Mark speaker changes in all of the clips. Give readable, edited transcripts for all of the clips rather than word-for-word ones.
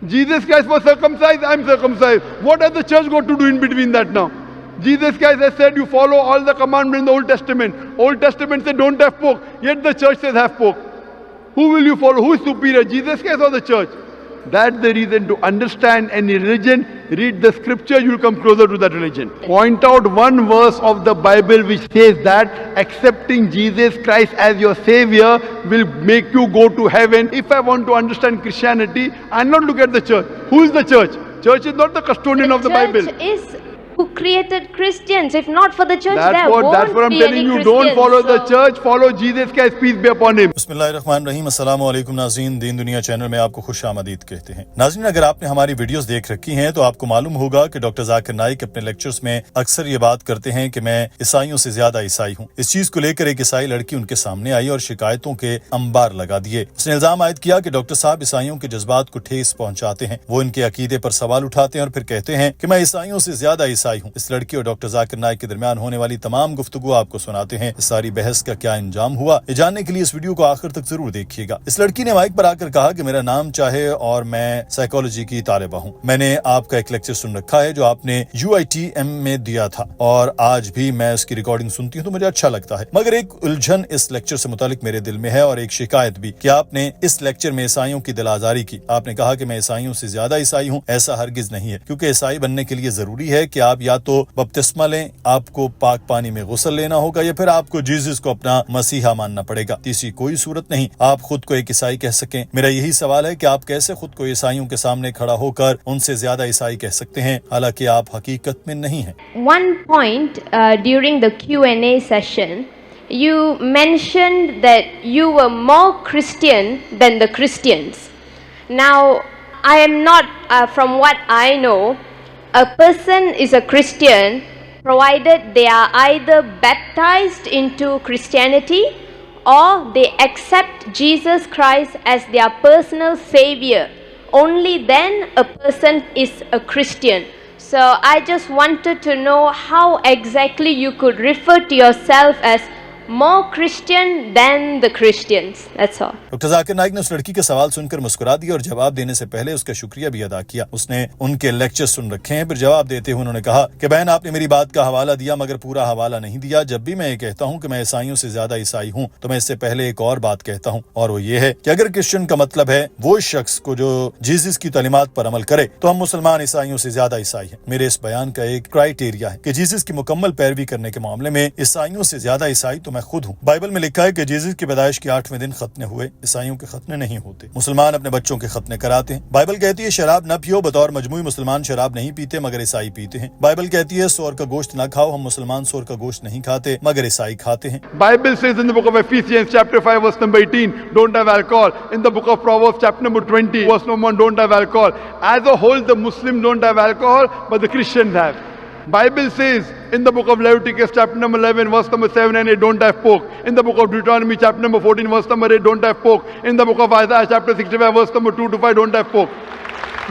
Speaker 1: Jesus Christ was circumcised, I'm circumcised. What has the church got to do in between that now? Jesus Christ has said you follow all the commandments in the Old Testament. Old Testament said don't have pork, yet the church says have pork. Who will you follow? Who is superior, Jesus Christ or the church? That's the reason to understand any religion, read the scripture, you will come closer to that religion. Point out one verse of the Bible which says that accepting Jesus Christ as your savior will make you go to heaven. If I want to understand Christianity, I'll not look at the church. Who is the church? Church is not the custodian of the Bible.
Speaker 2: Church is who created Christians. If not for the church,
Speaker 1: That's what I'm telling you. Don't follow the church, follow Jesus Christ, peace be upon him.
Speaker 3: बिस्मिल्लाहिर्रहमानिर्रहीम, अस्सलाम वालेकुम नाज़रीन, दीन दुनिया channel में आपको खुश आमदीद कहते हैं। नाज़रीन, अगर आपने हमारी वीडियोस देख रखी हैं तो आपको मालूम होगा कि डॉक्टर जाकिर नाइक अपने लेक्चर्स में अक्सर ये बात करते हैं कि मैं ईसाइयों से ज्यादा ईसाई हूँ। इस चीज को लेकर एक ईसाई लड़की उनके सामने आई और शिकायतों के अंबार लगा दिए। उसने इल्जाम आयद किया कि डॉक्टर साहब ईसाइयों के जज्बात को ठेस पहुंचाते हैं, वो इनके अकीदे पर सवाल उठाते हैं और फिर कहते हैं कि मैं ईसाइयों से ज्यादा ईसाई हूँ। इस लड़की और डॉक्टर जाकिर नाइक के दरमियान होने वाली तमाम गुफ्तगू आपको सुनाते हैं। इस सारी बहस का क्या अंजाम हुआ, ये जानने के लिए इस वीडियो को आखिर तक जरूर देखिएगा। इस लड़की ने माइक पर आकर कहा कि मेरा नाम चाहे और मैं साइकोलॉजी की तालिबा हूँ। मैंने आपका एक लेक्चर सुन रखा है जो आपने UITM में दिया था और आज भी मैं उसकी रिकॉर्डिंग सुनती हूँ तो मुझे अच्छा लगता है, मगर एक उलझन इस लेक्चर से मुतालिक मेरे दिल में है और एक शिकायत भी कि आपने इस लेक्चर में ईसाइयों की दिलाजारी की। आपने कहा कि मैं ईसाइयों से ज्यादा ईसाई हूँ। ऐसा हरगिज नहीं है, क्योंकि ईसाई बनने के लिए जरूरी है कि आप या तो बपतिस्मा लें, आपको पाक पानी में गुस्ल लेना होगा, या फिर आपको जीसस को अपना मसीहा मानना पड़ेगा। तीसरी कोई सूरत नहीं आप खुद को एक ईसाई कह सकें। मेरा यही सवाल है कि आप कैसे खुद को ईसाइयों के सामने खड़ा होकर उनसे ज्यादा ईसाई कह सकते हैं, हालांकि आप हकीकत में नहीं हैं।
Speaker 2: One point during the Q&A session, you mentioned that you were more Christian than the Christians. Now, I am not, from what I know, a person is a Christian provided they are either baptized into Christianity or they accept Jesus Christ as their personal savior. Only then a person is a Christian. So I just wanted to know how exactly you could refer to yourself as more Christian than the Christians. That's all.
Speaker 3: Doctor Zakir Naik ने उस लड़की के सवाल सुनकर मुस्कुरा दिया और जवाब देने से पहले उसका शुक्रिया भी अदा किया। उसने उनके लेक्चर सुन रखे हैं। फिर जवाब देते हुए उन्होंने कहा कि बहन, आपने मेरी बात का हवाला दिया मगर पूरा हवाला नहीं दिया। जब भी मैं ये कहता हूँ कि मैं ईसाइयों से ज्यादा ईसाई हूँ तो मैं इससे पहले एक और बात कहता हूँ, और वो ये है कि अगर क्रिश्चियन का मतलब है वो शख्स को जो जीसस की तालीमात पर अमल करे, तो हम मुसलमान ईसाइयों से ज्यादा ईसाई हैं। मेरे इस बयान का एक क्राइटेरिया है कि जीसस की मुकम्मल पैरवी करने के मामले में ईसाइयों से ज्यादा ईसाई तो मैं खुद हूँ। बाइबल में लिखा है कि जीसस की पैदाइश के 8वें दिन खतने हुए। ईसाइयों के खतने नहीं होते, मुसलमान अपने बच्चों के खतने कराते हैं। बाइबल कहती है शराब न पियो, बतौर मजमूई मुसलमान शराब नहीं पीते मगर ईसाई पीते हैं। बाइबल कहती है सूअर का गोश्त न खाओ, हम मुसलमान सूअर का गोश्त नहीं खाते मगर ईसाई खाते हैं।
Speaker 1: Bible says in the book of Ephesians chapter 5 verse number 18, don't have alcohol. In the book of Proverbs chapter number 20 verse number 1, don't have alcohol. As a whole, the Muslims don't have alcohol, but the Christians have. Bible says in the book of Leviticus chapter number 11 verse number 7 and 8, don't have pork. In the book of Deuteronomy chapter number 14 verse number 8, don't have pork. In the book of Isaiah chapter 65 verse number 2 to 5, don't have pork.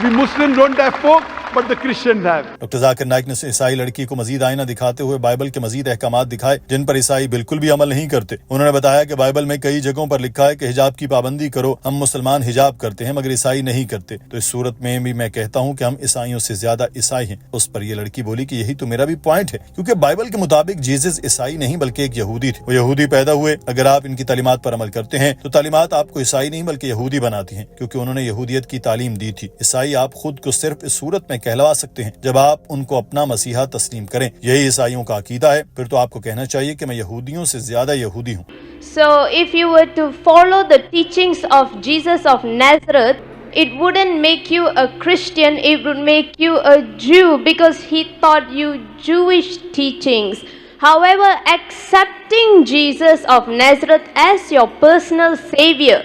Speaker 1: We Muslims don't have pork, but the Christians have.
Speaker 3: Doctor Zakir Naik ने ईसाई लड़की को मजीद आईना दिखाते हुए Bible के मजीद अहकामात दिखाए जिन पर ईसाई बिल्कुल भी अमल नहीं करते। उन्होंने बताया कि बाइबल में कई जगहों पर लिखा है कि हिजाब की पाबंदी करो, हम मुसलमान हिजाब करते हैं मगर ईसाई नहीं करते। तो इस सूरत में भी मैं कहता हूँ कि हम ईसाइयों से ज्यादा ईसाई हैं। उस पर यह लड़की बोली कि यही तो मेरा भी पॉइंट है, क्योंकि बाइबल के मुताबिक जीसस ईसाई नहीं बल्कि एक यहूदी थे। वो यहूदी पैदा हुए। अगर आप इनकी तालीमात पर अमल करते हैं तो तालीमात आपको ईसाई नहीं बल्कि यहूदी बनाती हैं, क्योंकि उन्होंने यहूदियत की तालीम दी थी। ईसाई आप खुद को सिर्फ इस सूरत में कहलवा सकते हैं जब आप उनको अपना मसीहा तस्लीम करें। यही ईसाइयों का अकीदा है। फिर तो आपको कहना चाहिए कि मैं यहूदियों से ज्यादा यहूदी हूँ।
Speaker 2: So if you were to follow the teachings of Jesus of Nazareth, it wouldn't make you a Christian, it would make you a Jew because he taught you Jewish teachings. However, accepting Jesus of Nazareth as your personal savior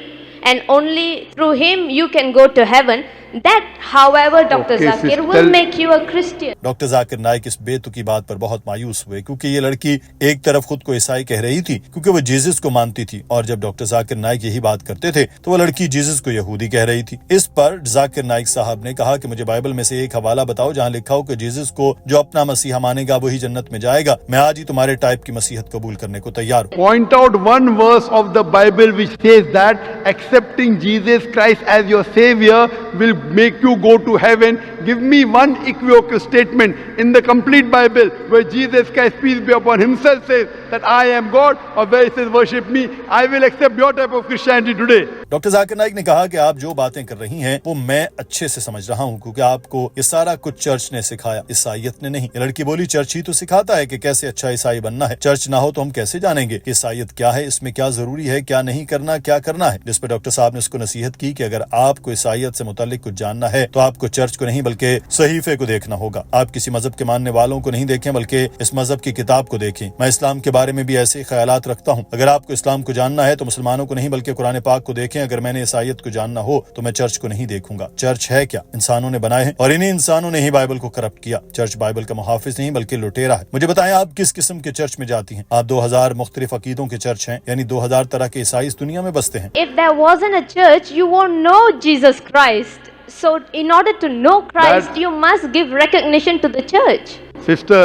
Speaker 2: and only through him you can go to heaven, that however Dr. Zakir will make you a Christian.
Speaker 3: Doctor Zakir Naik इस बेतुकी बात पर बहुत मायूस हुए, क्योंकि ये लड़की एक तरफ खुद को ईसाई कह रही थी क्योंकि वो जीसस को मानती थी, और जब डॉक्टर जाकिर नाइक यही बात करते थे तो वो लड़की जीसस को यहूदी कह रही थी। इस पर जाकिर नाइक साहब ने कहा कि मुझे बाइबल में से एक हवाला बताओ जहाँ लिखा हो कि जीसस को जो अपना मसीहा मानेगा वही जन्नत में जाएगा। मैं आज ही तुम्हारे टाइप की मसीहत कबूल करने को तैयार हूँ।
Speaker 1: Point out one verse of the Bible which says that accepting Jesus Christ as your savior will make you go to heaven. Give me one equivocal statement in the complete Bible where Jesus Christ, peace be upon himself, says that I am God, or where he says worship me. I will accept your type of Christianity today.
Speaker 3: Doctor Zakir Naik ने कहा कि आप जो बातें कर रही हैं वो मैं अच्छे से समझ रहा हूं, क्योंकि आपको ये सारा कुछ चर्च ने सिखाया, ईसाईयत ने नहीं। ये लड़की बोली चर्च ही तो सिखाता है कि कैसे अच्छा ईसाई बनना है। चर्च ना हो तो हम कैसे जानेंगे कि ईसाईयत क्या है, इसमें क्या जरूरी है, क्या नहीं करना, क्या करना है। जिस पर डॉक्टर साहब ने उसको नसीहत की कि अगर आपको ईसाईयत से मुतालिक कुछ जानना है तो आपको चर्च को नहीं बल्कि सहीफे को देखना होगा। आप किसी मजहब के मानने वालों को नहीं देखें बल्कि इस मजहब की किताब को देखें। मैं इस्लाम के बारे में भी ऐसे ख्यालात रखता हूँ। अगर आपको इस्लाम को जानना है तो मुसलमानों को नहीं बल्कि कुरान पाक को देखें। अगर मैंने ईसाईयत को जानना हो तो मैं चर्च को नहीं देखूंगा। चर्च है क्या? इंसानों ने बनाए हैं और इन्हीं इंसानों ने ही बाइबल को करप्ट किया। चर्च बाइबल का मुहाफिज नहीं बल्कि लुटेरा है। मुझे बताएं आप किस किस्म के चर्च में जाती हैं? आप 2000 मुख्तलिफ अकीदों के चर्च हैं, यानी 2000 तरह के ईसाई इस दुनिया में बसते हैं।
Speaker 2: If there wasn't a church, you won't know Jesus Christ. So in order to know Christ, you must give recognition to the church.
Speaker 1: Sister,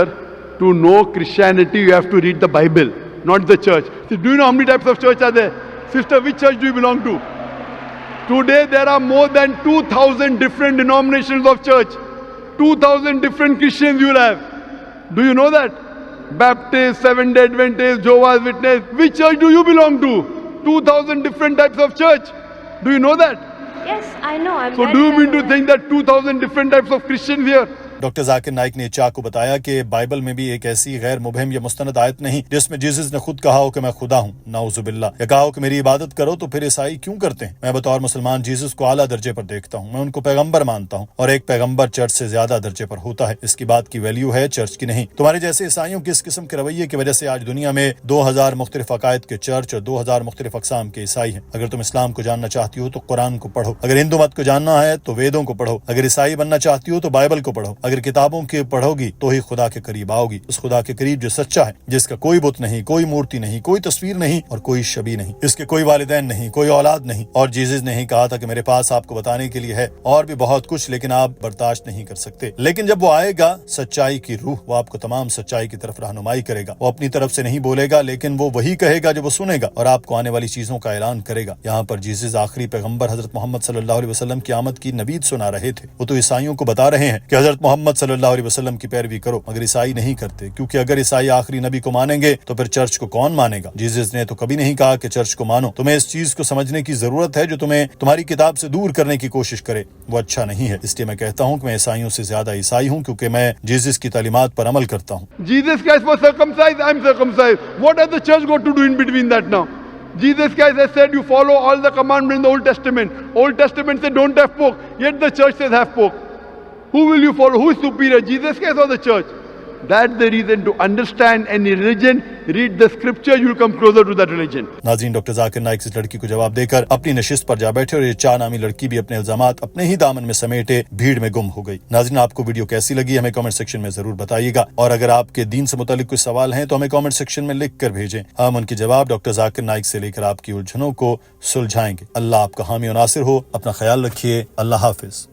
Speaker 1: to know Christianity, you have to read the Bible, not the church. So do you know how many types of church are there? Sister, which church do you belong to? Today there are more than 2,000 different denominations of church. 2,000 different Christians you will have. Do you know that? Baptist, Seventh-day Adventist, Jehovah's Witness. Which church do you belong to? 2,000 different types of church. Do you know that?
Speaker 2: Yes, I know. I'm
Speaker 1: So
Speaker 2: very
Speaker 1: do you mean
Speaker 2: well
Speaker 1: to
Speaker 2: aware.
Speaker 1: think that 2,000 different types of Christians here?
Speaker 3: Doctor Zakir Naik ने चाक को बताया कि Bible में भी एक ऐसी गैर मुबहम या मुस्तनद आयत नहीं जिसमें जीसस ने खुद कहा हो कि मैं खुदा हूँ, नाउजुबिल्लाह, या कहा हो कि मेरी इबादत करो। तो फिर ईसाई क्यों करते हैं? मैं बतौर मुसलमान जीसस को आला दर्जे पर देखता हूँ। मैं उनको पैगंबर मानता हूँ और एक पैगंबर चर्च से ज्यादा दर्जे पर होता है। इसकी बात की वैल्यू है, चर्च की नहीं। तुम्हारे जैसे ईसाइयों के इस किस्म के रवैये की वजह से आज दुनिया में 2000 मुख्तलिफ अकायद के चर्च और 2000 मुख्तलिफ अक़साम के ईसाई हैं। अगर तुम इस्लाम को जानना चाहती हो तो कुरान को पढ़ो। अगर हिंदू मत को जानना है तो वेदों को पढ़ो। अगर ईसाई बनना चाहती हो तो बाइबल को पढ़ो। अगर किताबों के पढ़ोगी तो ही खुदा के करीब आओगी, उस खुदा के करीब जो सच्चा है, जिसका कोई बुत नहीं, कोई मूर्ति नहीं, कोई तस्वीर नहीं और कोई शबी नहीं, इसके कोई वालिदैन नहीं, कोई औलाद नहीं। और जीसस ने ही कहा था कि मेरे पास आपको बताने के लिए है और भी बहुत कुछ, लेकिन आप बर्दाश्त नहीं कर सकते। लेकिन जब वो आएगा सच्चाई की रूह, वो आपको तमाम सच्चाई की तरफ रहनुमाई करेगा। वो अपनी तरफ से नहीं बोलेगा, लेकिन वो वही कहेगा जो वो सुनेगा और आपको आने वाली चीजों का ऐलान करेगा। यहाँ पर जीसस आखिरी पैगंबर हजरत मोहम्मद सल्लल्लाहु अलैहि वसल्लम की आमद की नवीद सुना रहे थे। वो तो ईसाइयों को बता रहे हैं कि हजरत मोहम्मद सल्लल्लाहु अलैहि वसल्लम की पैरवी करो, मगर ईसाई नहीं करते, क्योंकि अगर ईसाई आखिरी नबी को मानेंगे तो फिर चर्च को कौन मानेगा? जीसस ने तो कभी नहीं कहा कि चर्च को मानो। तुम्हें इस चीज को समझने की जरूरत है जो तुम्हें तुम्हारी किताब से दूर करने की कोशिश करे, वो अच्छा नहीं है। इसलिए मैं कहता हूँ कि मैं ईसाइयों से ज्यादा ईसाई हूँ, क्योंकि मैं जीसस की तालीमात पर अमल करता हूँ।
Speaker 1: Jesus Christ was circumcised, I am circumcised. What has the church got to do in between that now? Jesus Christ has said you follow all the commandments in the Old Testament. Old Testament says don't have pork, yet the church says have pork. Who will you follow? Who is superior, Jesus Christ or the church? That's the reason to understand any religion, read the scripture, you'll come closer to that religion.
Speaker 3: नाज़रीन, doctor Zakir Naik इस लड़की को जवाब देकर अपनी नशिस्त पर जा बैठे और ये चार नामी लड़की भी अपने इल्जामात अपने ही दामन में समेटे भीड़ में गुम हो गई। नाज़रीन, आपको वीडियो कैसी लगी हमें कमेंट सेक्शन में जरूर बताइएगा और अगर आपके दीन से मुतालिक कोई सवाल हैं तो हमें कमेंट सेक्शन में लिख कर भेजें। हम उनके जवाब डॉक्टर जाकिर नाइक से लेकर आपकी उलझनों को सुलझाएंगे। अल्लाह आपका हामी और नासिर हो। अपना ख्याल रखिए। अल्लाह हाफिज।